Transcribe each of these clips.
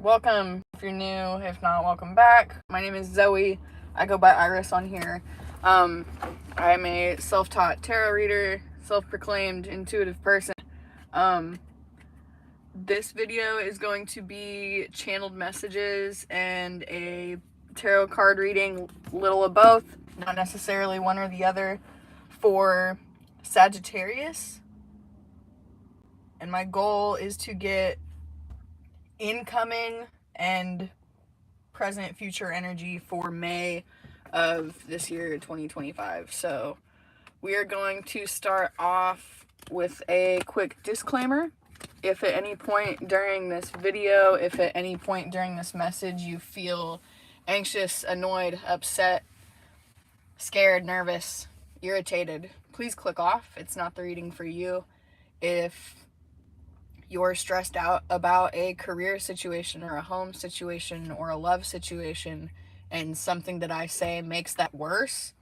Welcome if you're new. If not, welcome back. My name is Zoe. I go by Iris on here. I'm a self-taught tarot reader, self-proclaimed intuitive person. This video is going to be channeled messages and a tarot card reading, little of both, not necessarily one or the other, for Sagittarius. And my goal is to get incoming and present future energy for May of this year, 2025. So we are going to start off with a quick disclaimer. If at any point during this video, if at any point during this message you feel anxious, annoyed, upset, scared, nervous, irritated, please click off. It's not the reading for you. If you're stressed out about a career situation or a home situation or a love situation and something that I say makes that worse,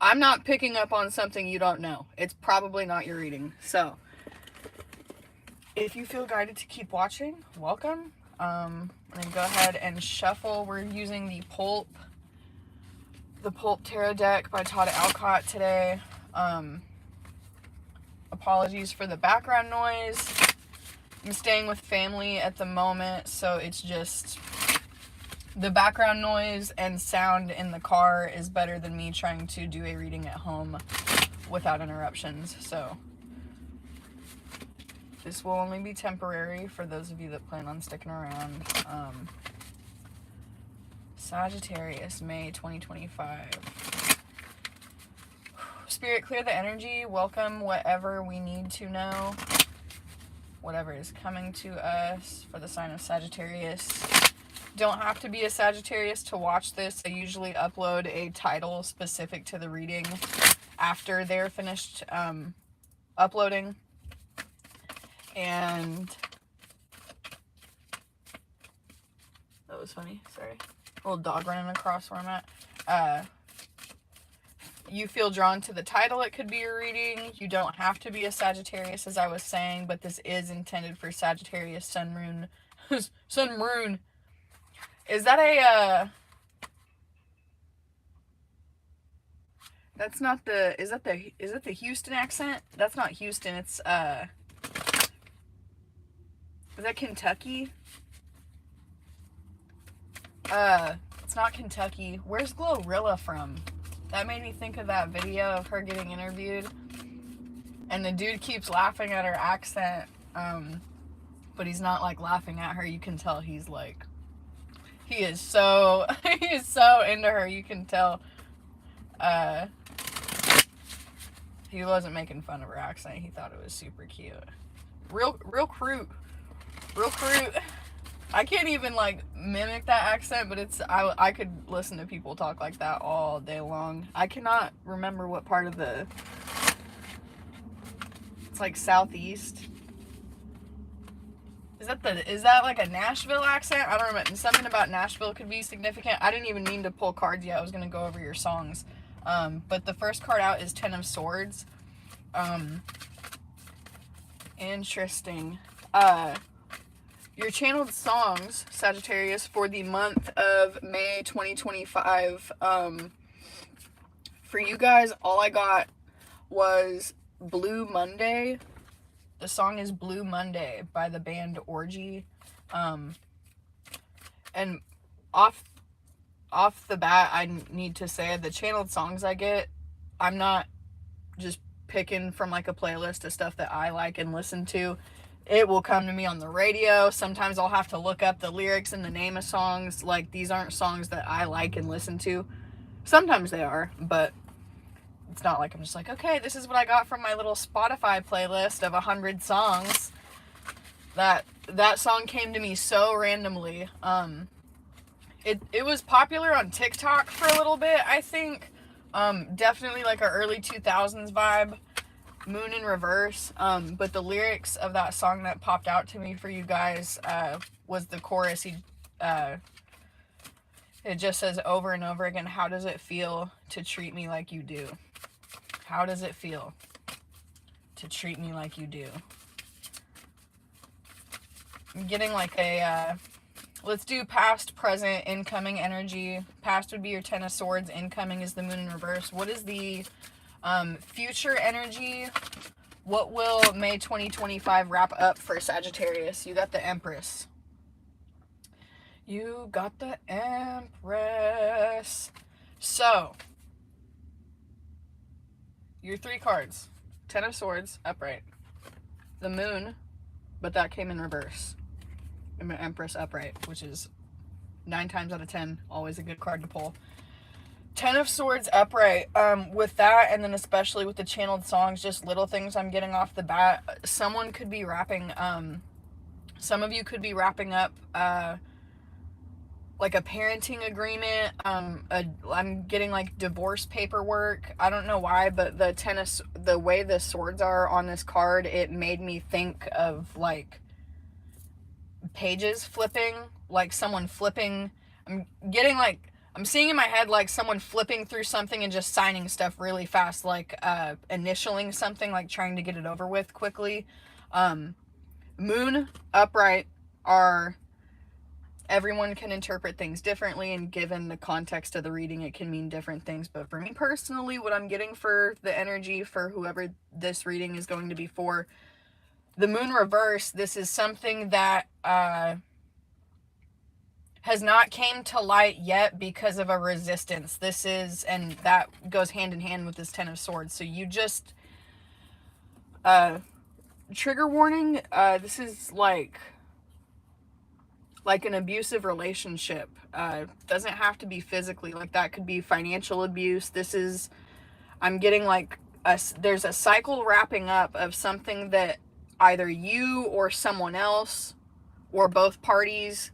I'm not picking up on something you don't know. It's probably not your reading. So if you feel guided to keep watching, welcome. I'm going to go ahead and shuffle. We're using the Pulp Tarot deck by Todd Alcott today. Apologies for the background noise. I'm staying with family at the moment, so it's just the background noise and sound in the car is better than me trying to do a reading at home without interruptions. So this will only be temporary for those of you that plan on sticking around. Sagittarius, May 2025. Spirit, clear the energy. Welcome whatever we need to know. Whatever is coming to us for the sign of Sagittarius. Don't have to be a Sagittarius to watch this. I usually upload a title specific to the reading after they're finished uploading. And that was funny, sorry. A little dog running across where I'm at. You feel drawn to the title, it could be your reading. You don't have to be a Sagittarius, as I was saying, but this is intended for Sagittarius, Sun, Moon. Sun, Moon. Is that a, that's not the, is that the Houston accent? That's not Houston, it's, is that Kentucky? It's not Kentucky. Where's Glorilla from? That made me think of that video of her getting interviewed. And the dude keeps laughing at her accent. But he's not like laughing at her. You can tell he's like, he is so into her. You can tell, he wasn't making fun of her accent. He thought it was super cute. Real cute. I can't even like mimic that accent, but I could listen to people talk like that all day long. I cannot remember what part of it's like southeast. Is that like a Nashville accent? I don't remember. Something about Nashville could be significant. I didn't even need to pull cards yet. I was gonna go over your songs. But the first card out is Ten of Swords. Interesting. Your channeled songs, Sagittarius, for the month of May 2025. For you guys, all I got was Blue Monday. The song is Blue Monday by the band Orgy. And off the bat, I need to say the channeled songs I get, I'm not just picking from like a playlist of stuff that I like and listen to. It will come to me on the radio. Sometimes I'll have to look up the lyrics and the name of songs. Like, these aren't songs that I like and listen to. Sometimes they are, but it's not like I'm just like, okay, this is what I got from my little Spotify playlist of 100 songs. That song came to me so randomly. It was popular on TikTok for a little bit, I think. Definitely like an early 2000s vibe. Moon in Reverse, but the lyrics of that song that popped out to me for you guys was the chorus. It just says over and over again, how does it feel to treat me like you do? How does it feel to treat me like you do? I'm getting like a, let's do past, present, incoming energy. Past would be your Ten of Swords. Incoming is the Moon in reverse. What is the future energy? What will May 2025 wrap up for Sagittarius? You got the Empress. You got the Empress. So, your 3 cards. Ten of Swords, upright. The Moon, but that came in reverse. And the Empress, upright, which is 9 times out of 10, always a good card to pull. Ten of Swords, upright. With that, and then especially with the channeled songs, just little things I'm getting off the bat. Someone could be wrapping, some of you could be wrapping up, like a parenting agreement. I'm getting like divorce paperwork. I don't know why, but the way the swords are on this card, it made me think of like pages flipping, like someone flipping. I'm seeing in my head like someone flipping through something and just signing stuff really fast, like initialing something, like trying to get it over with quickly. Moon, upright are, everyone can interpret things differently, and given the context of the reading, it can mean different things. But for me personally, what I'm getting for the energy for whoever this reading is going to be for, the Moon reverse, this is something that has not came to light yet because of a resistance. This is, and that goes hand in hand with this Ten of Swords. So you just, trigger warning, this is like an abusive relationship. Doesn't have to be physically, like that could be financial abuse. This is, I'm getting like there's a cycle wrapping up of something that either you or someone else or both parties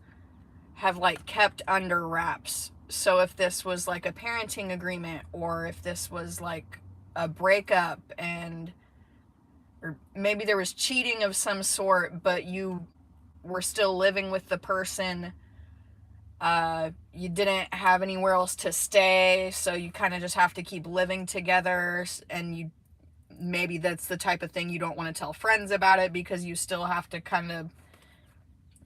have like kept under wraps. So if this was like a parenting agreement, or if this was like a breakup, or maybe there was cheating of some sort, but you were still living with the person, you didn't have anywhere else to stay, so you kind of just have to keep living together, and maybe that's the type of thing you don't want to tell friends about it, because you still have to kind of,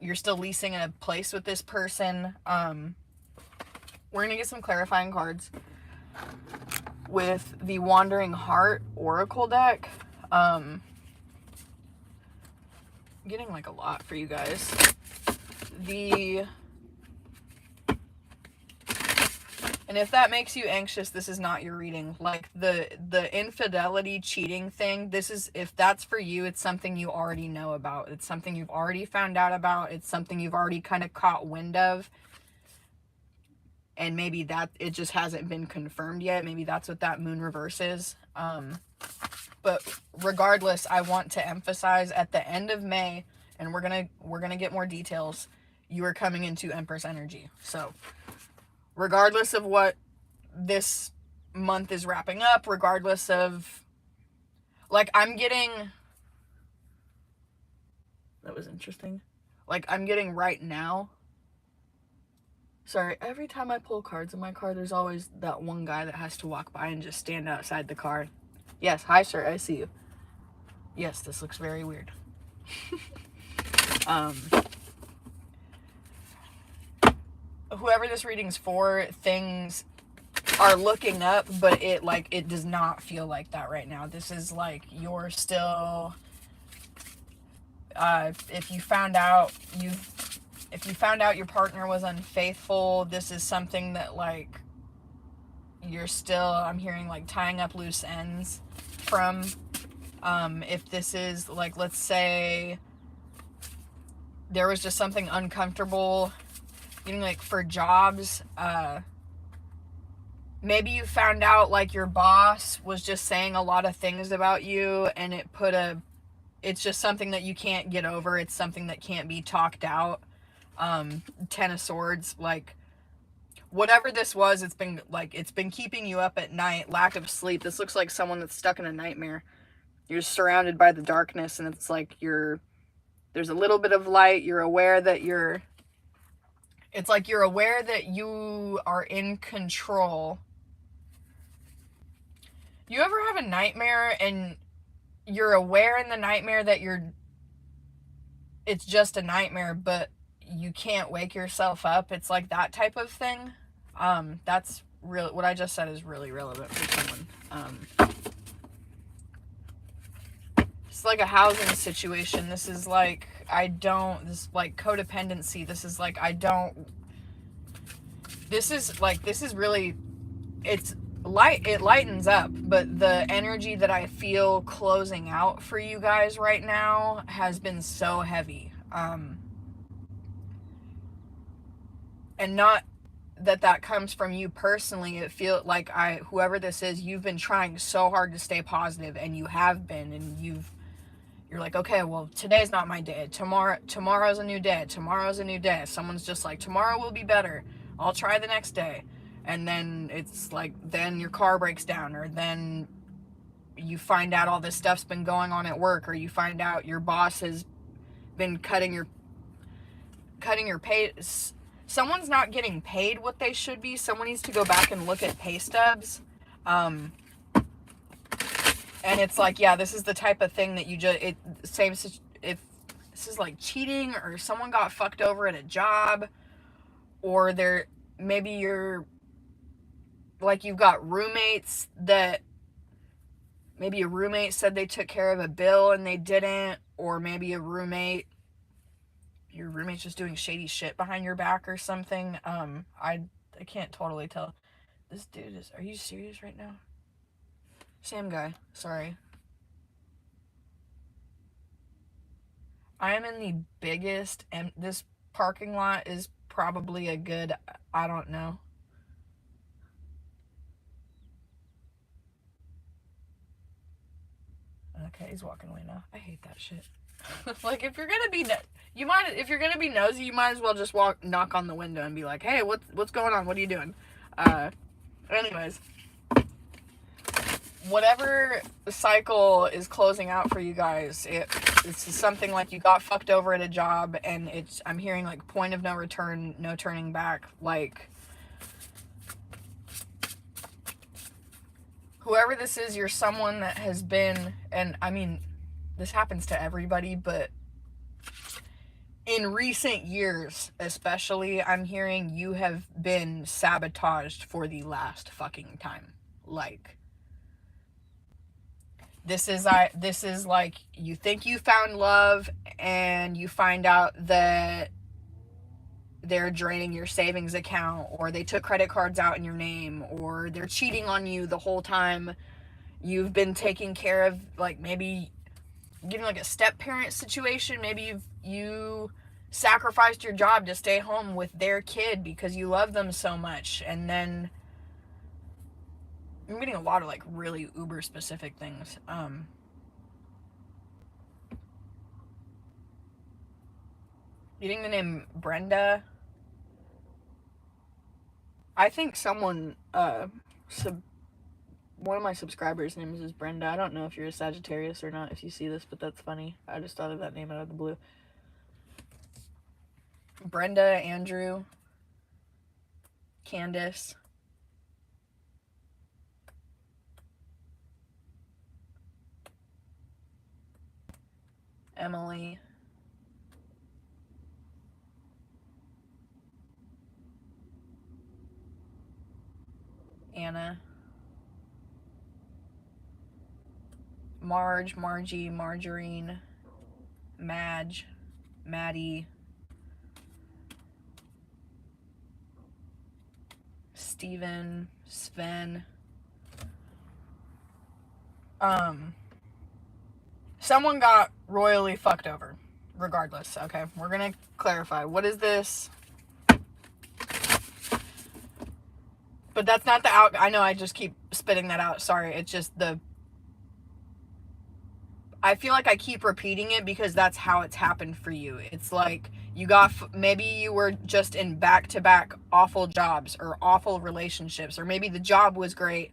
you're still leasing a place with this person. We're gonna get some clarifying cards with the Wandering Heart Oracle deck. Getting like a lot for you guys. And if that makes you anxious, this is not your reading. Like the infidelity, cheating thing, this is, if that's for you, it's something you already know about. It's something you've already found out about. It's something you've already kind of caught wind of. And maybe that it just hasn't been confirmed yet. Maybe that's what that Moon reverse is. But regardless, I want to emphasize at the end of May, and we're gonna get more details, you are coming into Empress energy. So regardless of what this month is wrapping up, regardless of, like, I'm getting, that was interesting. Like, I'm getting right now, sorry, every time I pull cards in my car, there's always that one guy that has to walk by and just stand outside the car. Yes, hi sir, I see you. Yes, this looks very weird. Whoever this reading's for, things are looking up, but it does not feel like that right now. This is like you're still, if you found out your partner was unfaithful, this is something that like you're still, I'm hearing like tying up loose ends from. If this is like, let's say there was just something uncomfortable, you know, like for jobs, maybe you found out like your boss was just saying a lot of things about you, and it's just something that you can't get over. It's something that can't be talked out. Ten of Swords, like whatever this was, it's been keeping you up at night, lack of sleep. This looks like someone that's stuck in a nightmare. You're surrounded by the darkness, and it's like there's a little bit of light. You're aware that it's like you're aware that you are in control. You ever have a nightmare and you're aware in the nightmare that you're it's just a nightmare, but you can't wake yourself up. It's like that type of thing. That's real. What I just said is really relevant for someone. It's like a housing situation. This is like, this is like codependency. This is like, this is really, it lightens up, but the energy that I feel closing out for you guys right now has been so heavy. And not that comes from you personally. It feels like whoever this is, you've been trying so hard to stay positive, and you have been, and you're like, okay, well, today's not my day. Tomorrow's a new day. Tomorrow's a new day. Someone's just like, tomorrow will be better. I'll try the next day. And then it's like, then your car breaks down, or then you find out all this stuff's been going on at work, or you find out your boss has been cutting your pay. Someone's not getting paid what they should be. Someone needs to go back and look at pay stubs. And it's like, yeah, this is the type of thing that if this is like cheating, or someone got fucked over at a job, or maybe you're like, you've got roommates that maybe a roommate said they took care of a bill and they didn't, or maybe your roommate's just doing shady shit behind your back or something. I can't totally tell. This dude are you serious right now? Same guy, sorry. I am in the biggest, and this parking lot is probably a good, I don't know. Okay, he's walking away now. I hate that shit. Like, if you're gonna be nosy, you might as well just knock on the window and be like, hey, what's going on? What are you doing? Anyways, whatever cycle is closing out for you guys, it's something like you got fucked over at a job, and I'm hearing like point of no return, no turning back. Like, whoever this is, you're someone that has been, and I mean, this happens to everybody, but in recent years especially, I'm hearing you have been sabotaged for the last fucking time. Like, this is like, you think you found love, and you find out that they're draining your savings account, or they took credit cards out in your name, or they're cheating on you the whole time you've been taking care of, like, maybe getting like a step parent situation. Maybe you sacrificed your job to stay home with their kid because you love them so much. And then I'm getting a lot of like really uber specific things. Getting the name Brenda. I think someone one of my subscribers' names is Brenda. I don't know if you're a Sagittarius or not, if you see this, but that's funny. I just thought of that name out of the blue. Brenda, Andrew, Candace, Emily, Anna, Marge, Margie, Margarine, Madge, Maddie, Steven, Sven. Someone got royally fucked over. Regardless, okay? We're gonna clarify. What is this? But that's not the out. I know I just keep spitting that out. Sorry. It's just I feel like I keep repeating it because that's how it's happened for you. It's like maybe you were just in back-to-back awful jobs or awful relationships, or maybe the job was great,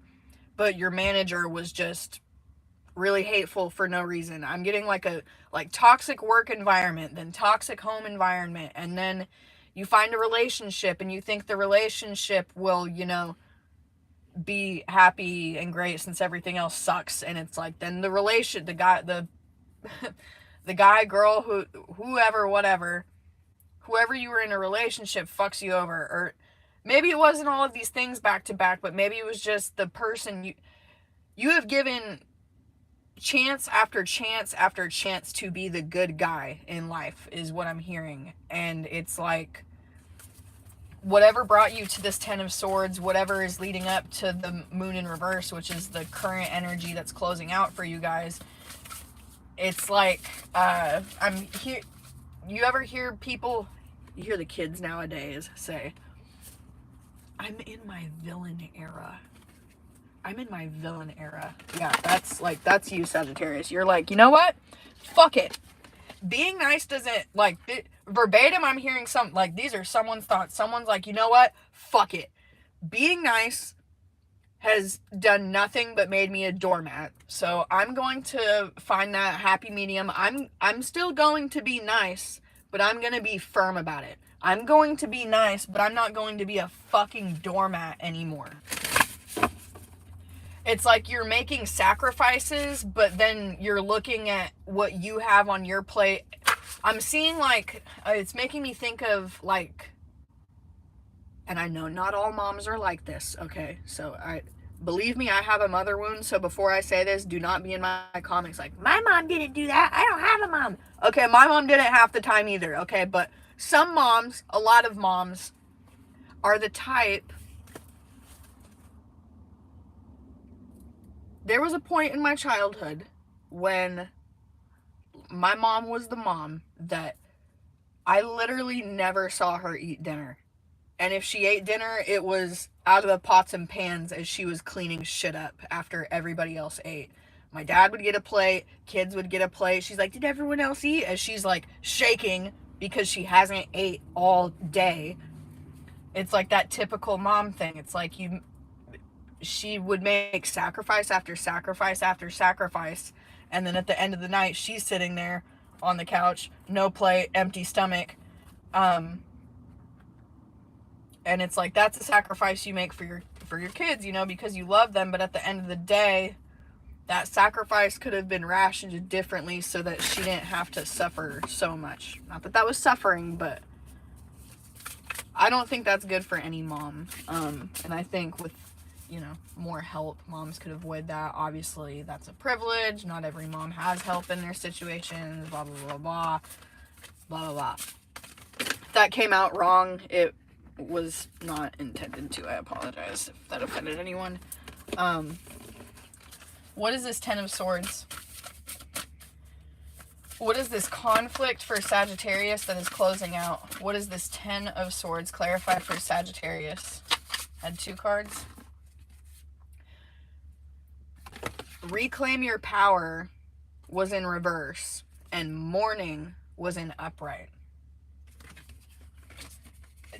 but your manager was just really hateful for no reason. I'm getting like toxic work environment, then toxic home environment, and then you find a relationship and you think the relationship will, be the guy, the the guy, girl, whoever, whatever, whoever you were in a relationship fucks you over. Or maybe it wasn't all of these things back to back, but maybe it was just the person you have given chance after chance after chance to be the good guy in life, is what I'm hearing. And it's like, whatever brought you to this 10 of Swords, whatever is leading up to the moon in reverse, which is the current energy that's closing out for you guys, it's like, I'm here. You ever hear people, you hear the kids nowadays say, I'm in my villain era. I'm in my villain era. Yeah, that's you, Sagittarius. You're like, you know what? Fuck it. Being nice doesn't, like, verbatim, I'm hearing some, like, these are someone's thoughts. Someone's like, you know what? Fuck it. Being nice has done nothing but made me a doormat. So I'm going to find that happy medium. I'm still going to be nice, but I'm going to be firm about it. I'm going to be nice, but I'm not going to be a fucking doormat anymore. It's like you're making sacrifices, but then you're looking at what you have on your plate. I'm seeing, like, it's making me think of, like, and I know not all moms are like this, okay? So believe me, I have a mother wound, so before I say this, do not be in my comments like, my mom didn't do that, I don't have a mom. Okay, my mom didn't half the time either, okay? But some moms, a lot of moms, are the type. There was a point in my childhood when my mom was the mom that I literally never saw her eat dinner. And if she ate dinner, it was out of the pots and pans as she was cleaning shit up after everybody else ate. My dad would get a plate, kids would get a plate. She's like, did everyone else eat? As she's like shaking because she hasn't ate all day. It's like that typical mom thing. It's like she would make sacrifice after sacrifice after sacrifice, and then at the end of the night she's sitting there on the couch, no plate, empty stomach, and it's like, that's a sacrifice you make for your kids, you know, because you love them. But at the end of the day, that sacrifice could have been rationed differently so that she didn't have to suffer so much. Not that was suffering, but I don't think that's good for any mom. And I think with, you know, more help, moms could avoid that. Obviously, that's a privilege. Not every mom has help in their situations, blah, blah, blah, blah, blah, blah, blah. If that came out wrong, it was not intended to. I apologize if that offended anyone. What is this 10 of Swords? What is this conflict for Sagittarius that is closing out? What is this 10 of Swords? Clarify for Sagittarius. Had 2 cards. Reclaim your power was in reverse, and mourning was in upright.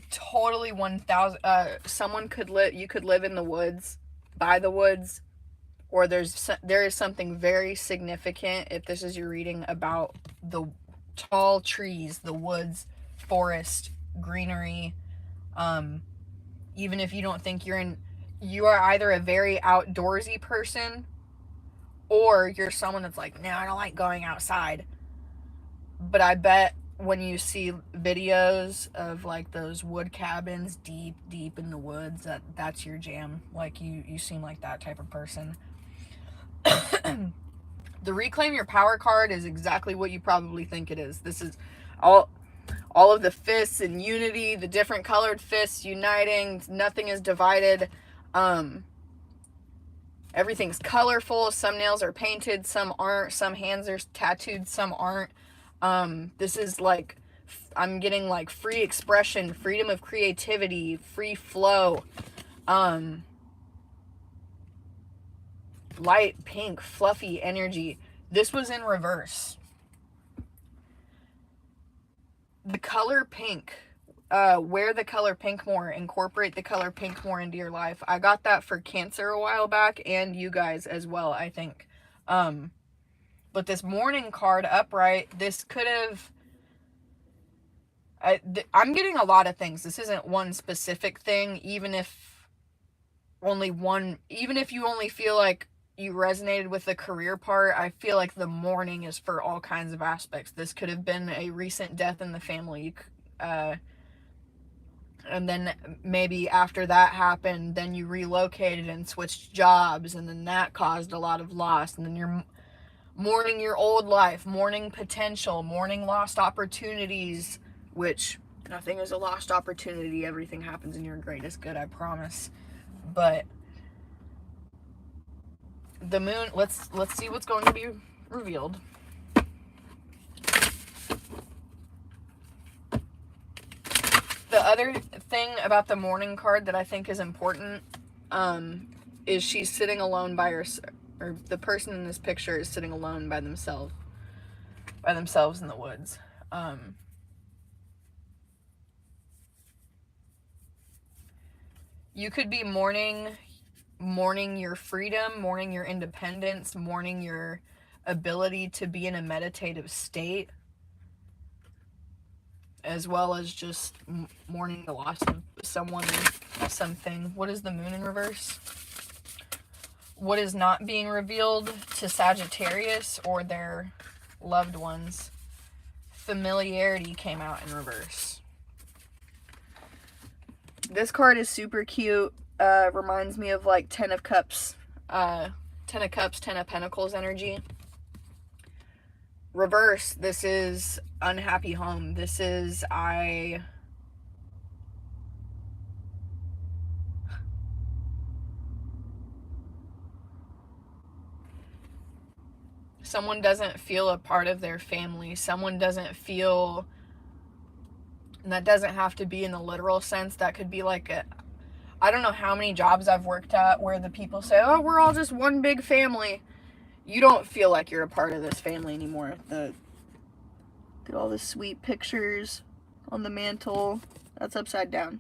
Totally 1000. Someone could live. You could live in the woods, by the woods, or there is something very significant, if this is your reading, about the tall trees, the woods, forest, greenery. Even if you don't think you are either a very outdoorsy person, or you're someone that's like, no, I don't like going outside. But I bet when you see videos of like those wood cabins deep in the woods, that's your jam. Like you seem like that type of person. The Reclaim Your Power card is exactly what you probably think it is. This is all of the fists and unity, the different colored fists uniting. Nothing is divided. Everything's colorful. Some nails are painted, some aren't. Some hands are tattooed, some aren't. This is like, I'm getting like free expression, freedom of creativity, free flow. Light pink, fluffy energy. This was in reverse. The color pink, wear the color pink more, incorporate the color pink more into your life. I got that for Cancer a while back, and you guys as well, I think. But this mourning card upright, this could have, I'm getting a lot of things. This isn't one specific thing, even if you only feel like you resonated with the career part, I feel like the mourning is for all kinds of aspects. This could have been a recent death in the family. And then maybe after that happened, then you relocated and switched jobs, and then that caused a lot of loss. And then you're mourning your old life, mourning potential, mourning lost opportunities, which nothing is a lost opportunity. Everything happens in your greatest good, I promise. But the moon, let's see what's going to be revealed. The other thing about the mourning card that I think is important is she's sitting alone by herself, or the person in this picture is sitting alone by themselves in the woods. You could be mourning your freedom, mourning your independence, mourning your ability to be in a meditative state, as well as just mourning the loss of someone or something. What is the moon in reverse? What is not being revealed to Sagittarius or their loved ones? Familiarity came out in reverse. This card is super cute. Reminds me of like Ten of Cups, Ten of Pentacles energy. Reverse, this is unhappy home. This is someone doesn't feel a part of their family. Someone doesn't feel, and that doesn't have to be in the literal sense. That could be like I don't know how many jobs I've worked at where the people say, oh, we're all just one big family. You don't feel like you're a part of this family anymore. Look at all the sweet pictures on the mantle. That's upside down.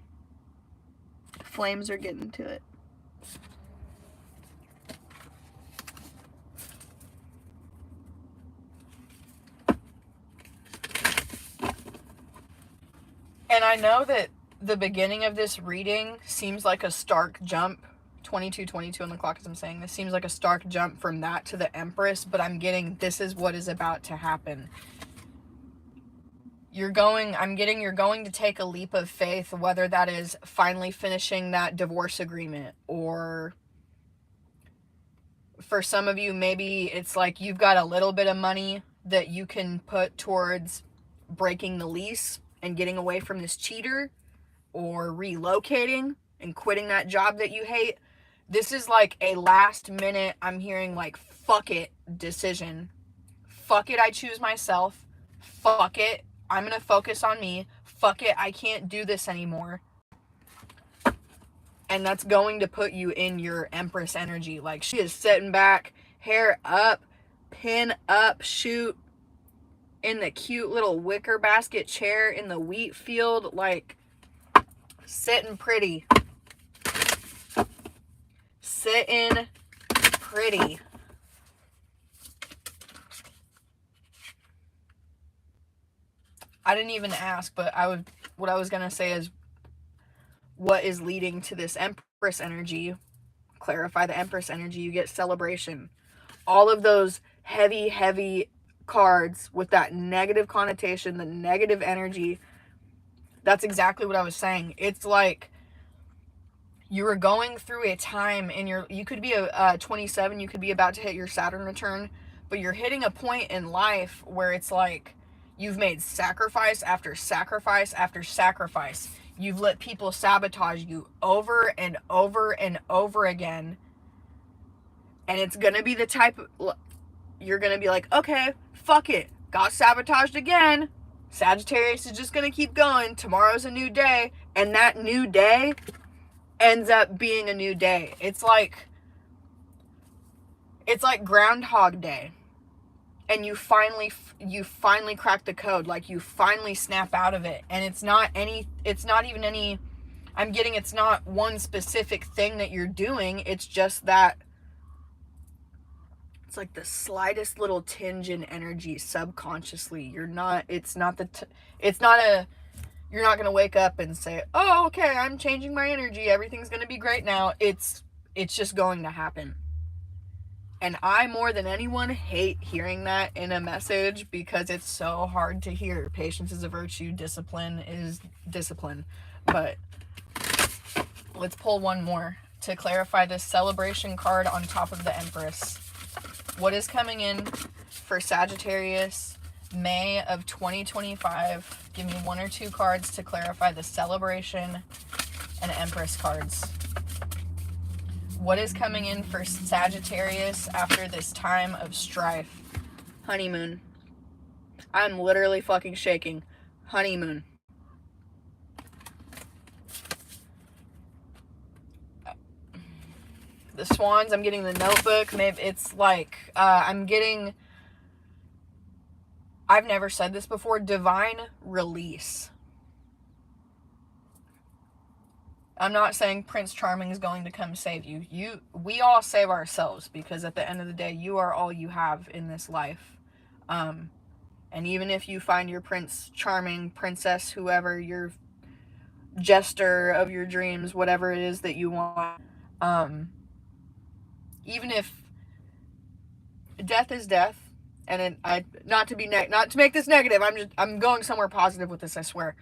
Flames are getting to it. And I know that the beginning of this reading seems like a stark jump. 22:22 on the clock as I'm saying this. Seems like a stark jump from that to the Empress, but I'm getting this is what is about to happen. You're going to take a leap of faith, whether that is finally finishing that divorce agreement, or for some of you, maybe it's like you've got a little bit of money that you can put towards breaking the lease and getting away from this cheater, or relocating and quitting that job that you hate. This is like a last minute, I'm hearing like, fuck it decision. Fuck it, I choose myself. Fuck it, I'm gonna focus on me. Fuck it, I can't do this anymore. And that's going to put you in your Empress energy. Like, she is sitting back, hair up, pin up, shoot, in the cute little wicker basket chair in the wheat field, like, sitting pretty. Sitting pretty. I didn't even ask, but what I was going to say is what is leading to this Empress energy. Clarify the Empress energy. You get celebration. All of those heavy cards with that negative connotation, the negative energy. That's exactly what I was saying. It's like you were going through a time in you could be a 27, you could be about to hit your Saturn return, but you're hitting a point in life where it's like you've made sacrifice after sacrifice after sacrifice. You've let people sabotage you over and over and over again. And it's going to be the type of, you're going to be like, okay, fuck it. Got sabotaged again. Sagittarius is just going to keep going. Tomorrow's a new day. And that new day ends up being a new day. It's like Groundhog Day. And you finally crack the code. Like, you finally snap out of it. And it's not one specific thing that you're doing. It's just that it's like the slightest little tinge in energy subconsciously. You're not going to wake up and say, oh, okay, I'm changing my energy. Everything's going to be great now. It's just going to happen. And I, more than anyone, hate hearing that in a message because it's so hard to hear. Patience is a virtue, discipline is discipline. But let's pull one more to clarify this celebration card on top of the Empress. What is coming in for Sagittarius May of 2025? Give me one or two cards to clarify the celebration and Empress cards. What is coming in for Sagittarius after this time of strife? Honeymoon. I'm literally fucking shaking. Honeymoon. The Swans, I'm getting the Notebook. Maybe it's like, I'm getting, I've never said this before, divine release. I'm not saying Prince Charming is going to come save you. We all save ourselves, because at the end of the day, you are all you have in this life. And even if you find your Prince Charming, princess, whoever, your jester of your dreams, whatever it is that you want, even if death is death, and not to make this negative, I'm going somewhere positive with this, I swear.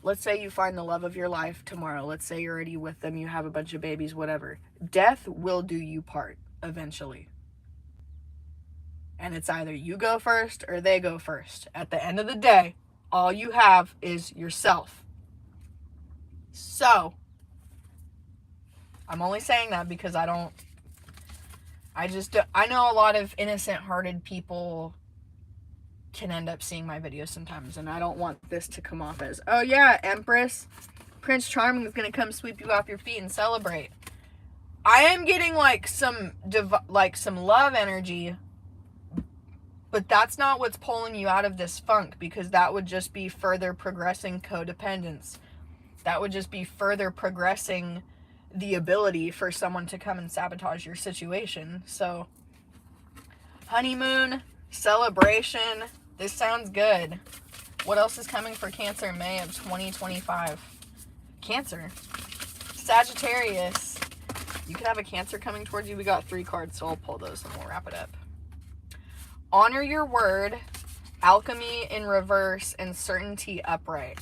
Let's say you find the love of your life tomorrow. Let's say you're already with them, you have a bunch of babies, whatever. Death will do you part eventually. And it's either you go first or they go first. At the end of the day, all you have is yourself. So, I'm only saying that because I know a lot of innocent-hearted people can end up seeing my videos sometimes, and I don't want this to come off as, oh yeah, Empress, Prince Charming is gonna come sweep you off your feet and celebrate. I am getting like some love energy, but that's not what's pulling you out of this funk, because that would just be further progressing codependence. That would just be further progressing the ability for someone to come and sabotage your situation. So, honeymoon, celebration, this sounds good. What else is coming for Cancer May of 2025? Cancer. Sagittarius. You could have a Cancer coming towards you. We got 3 cards, so I'll pull those and we'll wrap it up. Honor your word, alchemy in reverse, and certainty upright.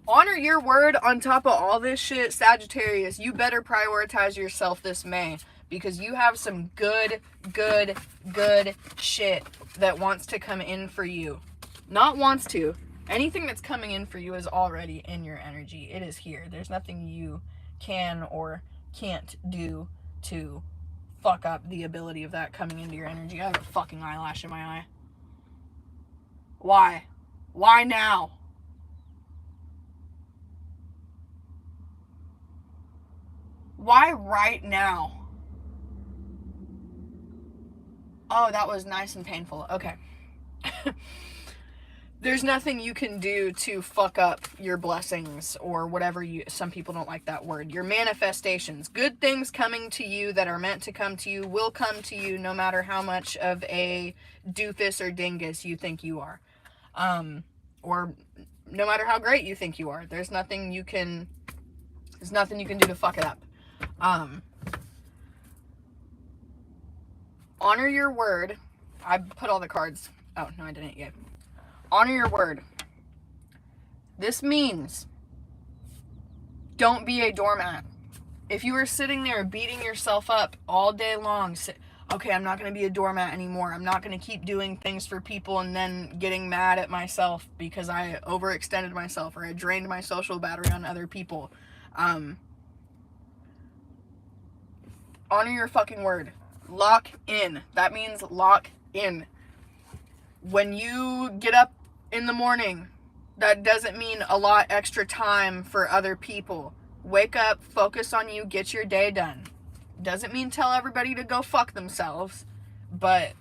Honor your word on top of all this shit, Sagittarius. You better prioritize yourself this May, because you have some good shit that wants to come in for you. Not wants to. Anything that's coming in for you is already in your energy. It is here. There's nothing you can or can't do to fuck up the ability of that coming into your energy. I have a fucking eyelash in my eye. Why? Why now? Why right now? Oh, that was nice and painful. Okay. There's nothing you can do to fuck up your blessings, or whatever some people don't like that word. Your manifestations. Good things coming to you that are meant to come to you will come to you, no matter how much of a doofus or dingus you think you are. Or no matter how great you think you are. There's nothing you can do to fuck it up. Honor your word. I put all the cards. Oh, no, I didn't yet. Honor your word. This means don't be a doormat. If you are sitting there beating yourself up all day long, okay, I'm not going to be a doormat anymore. I'm not going to keep doing things for people and then getting mad at myself because I overextended myself or I drained my social battery on other people. Honor your fucking word. Lock in. That means lock in. When you get up in the morning, that doesn't mean a lot extra time for other people. Wake up, focus on you, get your day done. Doesn't mean tell everybody to go fuck themselves, but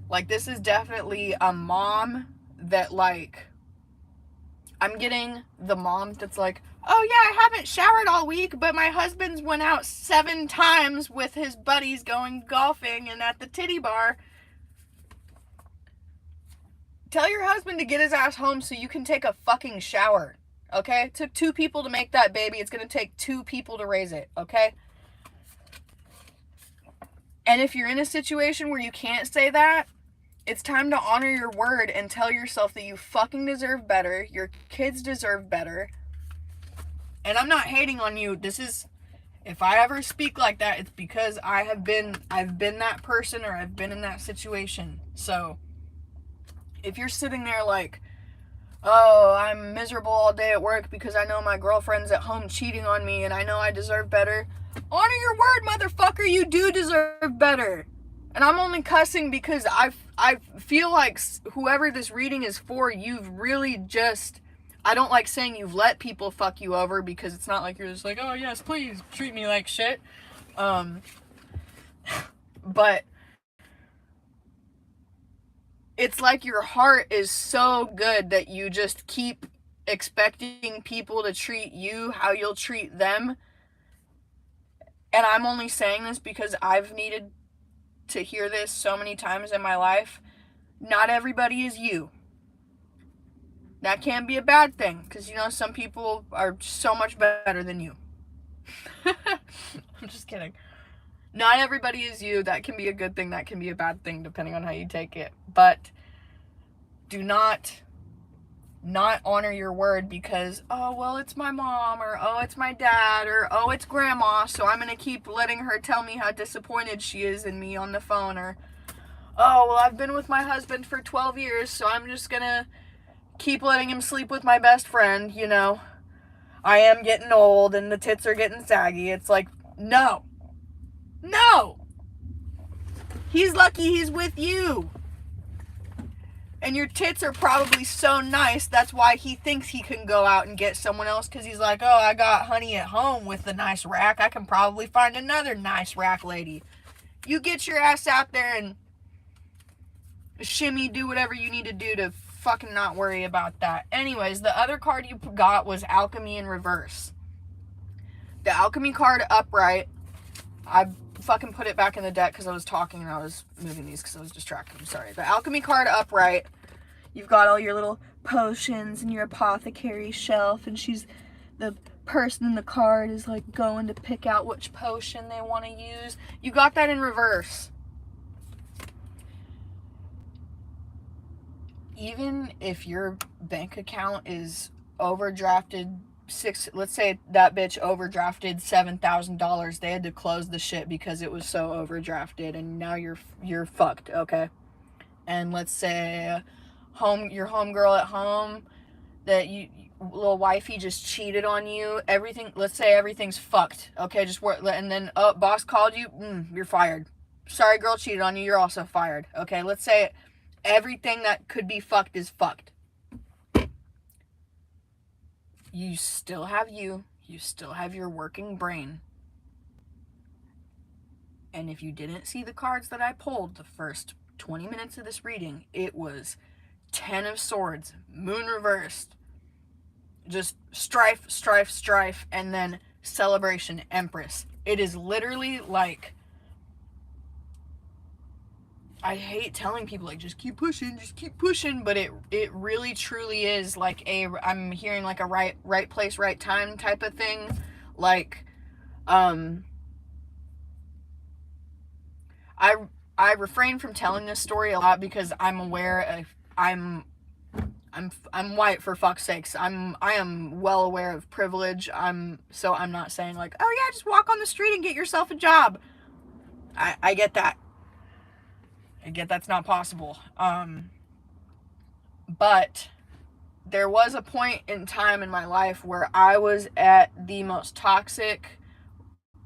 like, this is definitely a mom that, like, I'm getting the mom that's like, oh yeah, I haven't showered all week, but my husband's went out 7 times with his buddies going golfing and at the titty bar. Tell your husband to get his ass home so you can take a fucking shower, okay? It took 2 people to make that baby. It's gonna take 2 people to raise it, okay? And if you're in a situation where you can't say that, it's time to honor your word and tell yourself that you fucking deserve better. Your kids deserve better. And I'm not hating on you. This is, if I ever speak like that, it's because I've been that person, or I've been in that situation. So if you're sitting there like, oh, I'm miserable all day at work because I know my girlfriend's at home cheating on me and I know I deserve better, honor your word, motherfucker. You do deserve better. And I'm only cussing because I feel like whoever this reading is for, you've really just, I don't like saying you've let people fuck you over, because it's not like you're just like, oh yes, please treat me like shit. But it's like your heart is so good that you just keep expecting people to treat you how you'll treat them. And I'm only saying this because I've needed to hear this so many times in my life. Not everybody is you. That can be a bad thing, because, you know, some people are so much better than you. I'm just kidding. Not everybody is you. That can be a good thing. That can be a bad thing, depending on how you take it. But do not honor your word because, oh, well, it's my mom, or oh, it's my dad, or oh, it's grandma, so I'm going to keep letting her tell me how disappointed she is in me on the phone, or oh, well, I've been with my husband for 12 years, so I'm just going to keep letting him sleep with my best friend, you know. I am getting old and the tits are getting saggy. It's like, no. He's lucky he's with you. And your tits are probably so nice, that's why he thinks he can go out and get someone else, because he's like, oh, I got honey at home with the nice rack. I can probably find another nice rack lady. You get your ass out there and shimmy, do whatever you need to do to fucking not worry about that. Anyways, the other card you got was Alchemy in reverse. The Alchemy card upright, I fucking put it back in the deck because I was talking and I was moving these because I was distracted. I'm sorry. The Alchemy card upright, you've got all your little potions and your apothecary shelf, and the person in the card is like going to pick out which potion they want to use. You got that in reverse. Even if your bank account is overdrafted let's say that bitch overdrafted $7,000, they had to close the shit because it was so overdrafted, and now you're fucked, okay? And let's say your homegirl at home, that little wifey just cheated on you, let's say everything's fucked, okay? Just work, and then boss called you, you're fired. Sorry, girl cheated on you, you're also fired, okay? Let's say everything that could be fucked is fucked. You still have you still have your working brain. And if you didn't see the cards that I pulled the first 20 minutes of this reading, it was 10 of Swords, Moon reversed, just strife, and then Celebration, Empress. It is literally like, I hate telling people like just keep pushing, but it really truly is like I'm hearing like a right place, right time type of thing. Like I refrain from telling this story a lot because I'm aware I'm white, for fuck's sakes. I am well aware of privilege. So I'm not saying like, oh yeah, just walk on the street and get yourself a job. I get that. I get that's not possible. But there was a point in time in my life where I was at the most toxic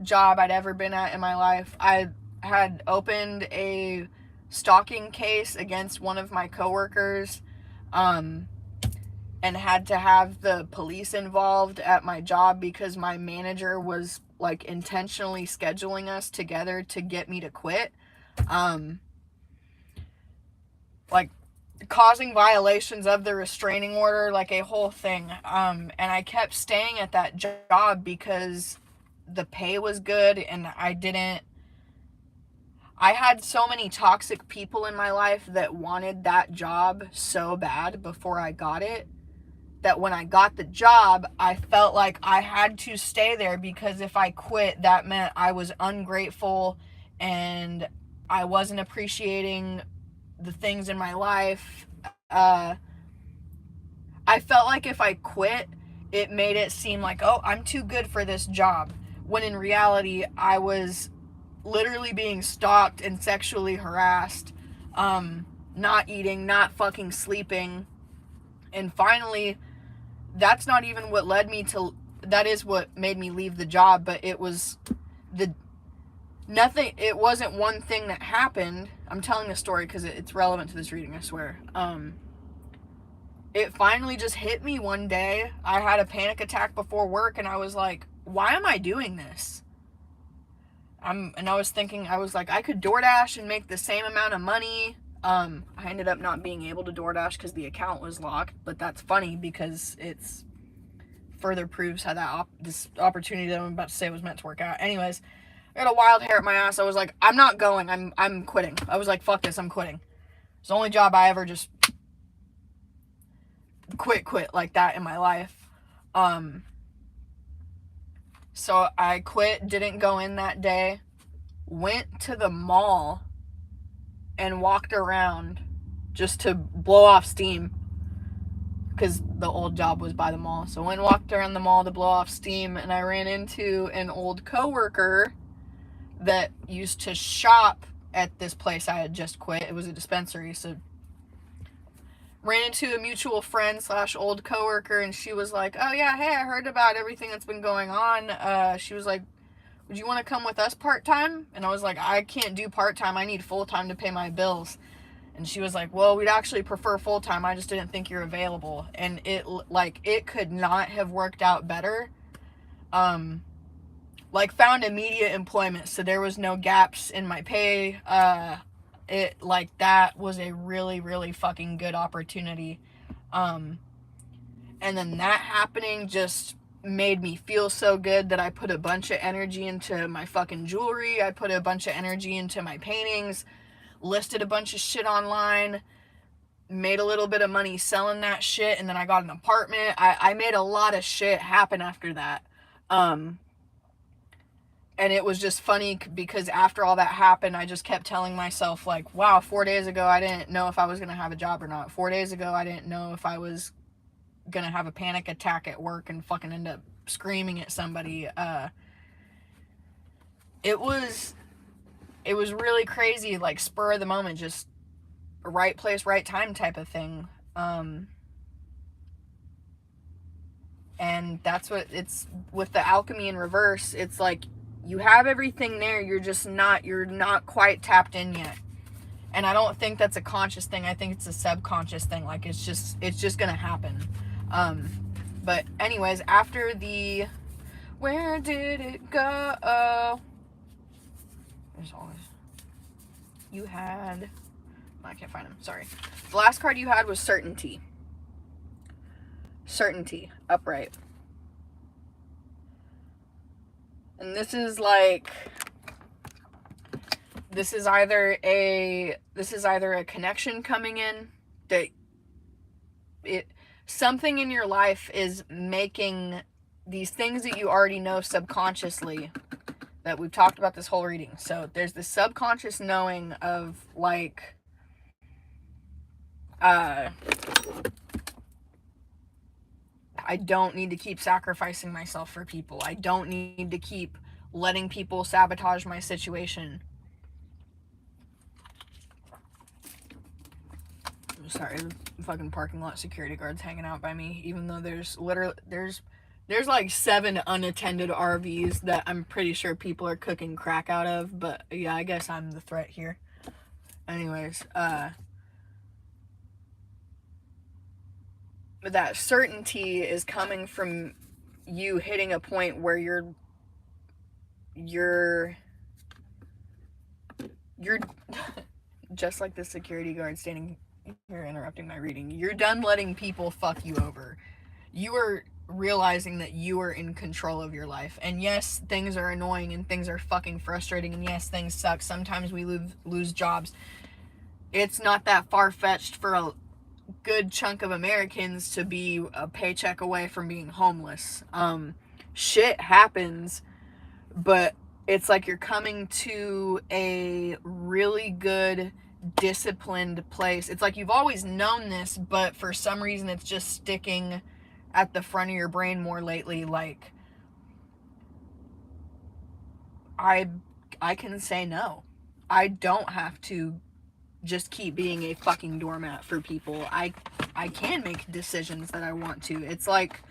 job I'd ever been at in my life. I had opened a stalking case against one of my coworkers, and had to have the police involved at my job because my manager was like intentionally scheduling us together to get me to quit. Like causing violations of the restraining order, like a whole thing. And I kept staying at that job because the pay was good, and I had so many toxic people in my life that wanted that job so bad before I got it, that when I got the job, I felt like I had to stay there, because if I quit, that meant I was ungrateful and I wasn't appreciating the things in my life. I felt like if I quit, it made it seem like, oh, I'm too good for this job. When in reality, I was literally being stalked and sexually harassed, not eating, not fucking sleeping. And finally, that's not even what led me to, that is what made me leave the job, but it was it wasn't one thing that happened. I'm telling this story because it's relevant to this reading, I swear. It finally just hit me one day. I had a panic attack before work, and I was like, why am I doing this? And I was thinking, I was like, I could DoorDash and make the same amount of money. I ended up not being able to DoorDash because the account was locked, but that's funny because it's further proves how this opportunity that I'm about to say was meant to work out. Anyways, I got a wild hair at my ass. I was like, I'm not going. I'm quitting. I was like, fuck this, I'm quitting. It's the only job I ever just quit like that in my life. So I quit, didn't go in that day, went to the mall and walked around just to blow off steam because the old job was by the mall. So I went and walked around the mall to blow off steam, and I ran into an old coworker that used to shop at this place I had just quit. It was a dispensary, so ran into a mutual friend / old coworker, and she was like, oh yeah, hey, I heard about everything that's been going on. She was like, would you want to come with us part-time? And I was like, I can't do part-time. I need full-time to pay my bills. And she was like, well, we'd actually prefer full-time. I just didn't think you're available. And it could not have worked out better. Found immediate employment, so there was no gaps in my pay. That was a really, really fucking good opportunity. And then that happening just made me feel so good that I put a bunch of energy into my fucking jewelry. I put a bunch of energy into my paintings, listed a bunch of shit online, made a little bit of money selling that shit, and then I got an apartment. I made a lot of shit happen after that. And it was just funny because after all that happened, I just kept telling myself, like, wow, 4 days ago, I didn't know if I was going to have a job or not. 4 days ago, I didn't know if I was going to have a panic attack at work and fucking end up screaming at somebody. It was really crazy, like, spur of the moment, just right place, right time type of thing. And that's what it's with the alchemy in reverse. It's like, you have everything there, you're not quite tapped in yet. And I don't think that's a conscious thing. I think it's a subconscious thing. Like, it's just gonna happen. But anyways, after the, where did it go? There's always, you had, I can't find him, sorry. The last card you had was certainty. Certainty, upright. And this is like, this is either a connection coming in that something in your life is making these things that you already know subconsciously, that we've talked about this whole reading. So there's this subconscious knowing of, like, I don't need to keep sacrificing myself for people. I don't need to keep letting people sabotage my situation. I'm sorry, the fucking parking lot security guards hanging out by me, even though there's like 7 unattended RVs that I'm pretty sure people are cooking crack out of, but yeah, I guess I'm the threat here. Anyways, but that certainty is coming from you hitting a point where you're just like the security guard standing here interrupting my reading. You're done letting people fuck you over. You are realizing that you are in control of your life. And yes, things are annoying and things are fucking frustrating, and yes, things suck. Sometimes we lose jobs. It's not that far-fetched for a good chunk of Americans to be a paycheck away from being homeless. Shit happens, but it's like you're coming to a really good, disciplined place. It's like you've always known this, but for some reason it's just sticking at the front of your brain more lately. Like, I can say no. I don't have to just keep being a fucking doormat for people. I can make decisions that I want to. It's like,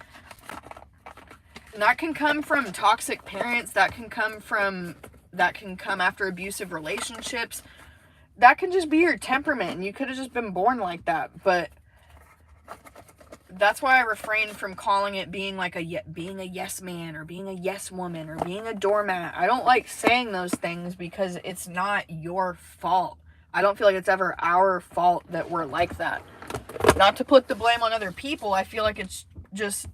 that can come from toxic parents, that can come after abusive relationships, that can just be your temperament, and you could have just been born like that. But that's why I refrain from calling it being like being a yes man or being a yes woman or being a doormat. I don't like saying those things because it's not your fault. I don't feel like it's ever our fault that we're like that. Not to put the blame on other people, I feel like it's just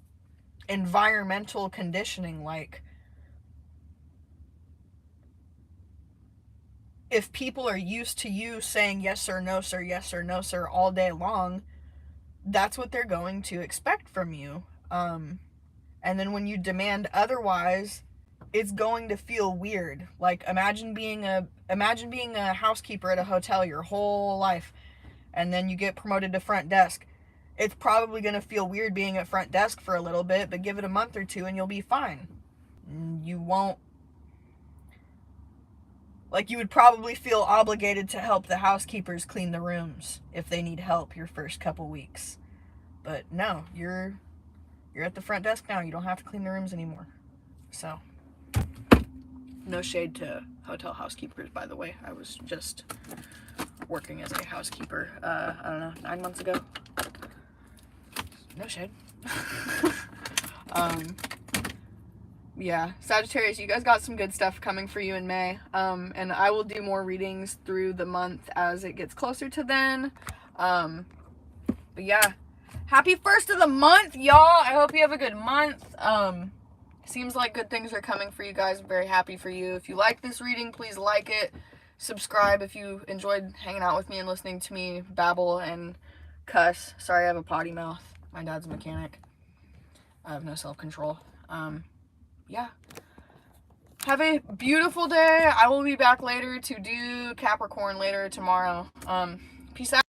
environmental conditioning. Like, if people are used to you saying yes sir, no sir all day long, that's what they're going to expect from you. And then when you demand otherwise, it's going to feel weird. Like, imagine being a housekeeper at a hotel your whole life, and then you get promoted to front desk. It's probably going to feel weird being at front desk for a little bit, but give it a month or two and you'll be fine. You won't, like, you would probably feel obligated to help the housekeepers clean the rooms if they need help your first couple weeks. But no, you're at the front desk now. You don't have to clean the rooms anymore. So, no shade to hotel housekeepers, by the way. I was just working as a housekeeper, I don't know, 9 months ago. No shade. Yeah, Sagittarius, you guys got some good stuff coming for you in May. And I will do more readings through the month as it gets closer to then. But yeah, happy first of the month, y'all. I hope you have a good month. Seems like good things are coming for you guys. I'm very happy for you. If you like this reading, please like it. Subscribe if you enjoyed hanging out with me and listening to me babble and cuss. Sorry, I have a potty mouth. My dad's a mechanic. I have no self-control. Yeah. Have a beautiful day. I will be back later to do Capricorn later tomorrow. Peace out.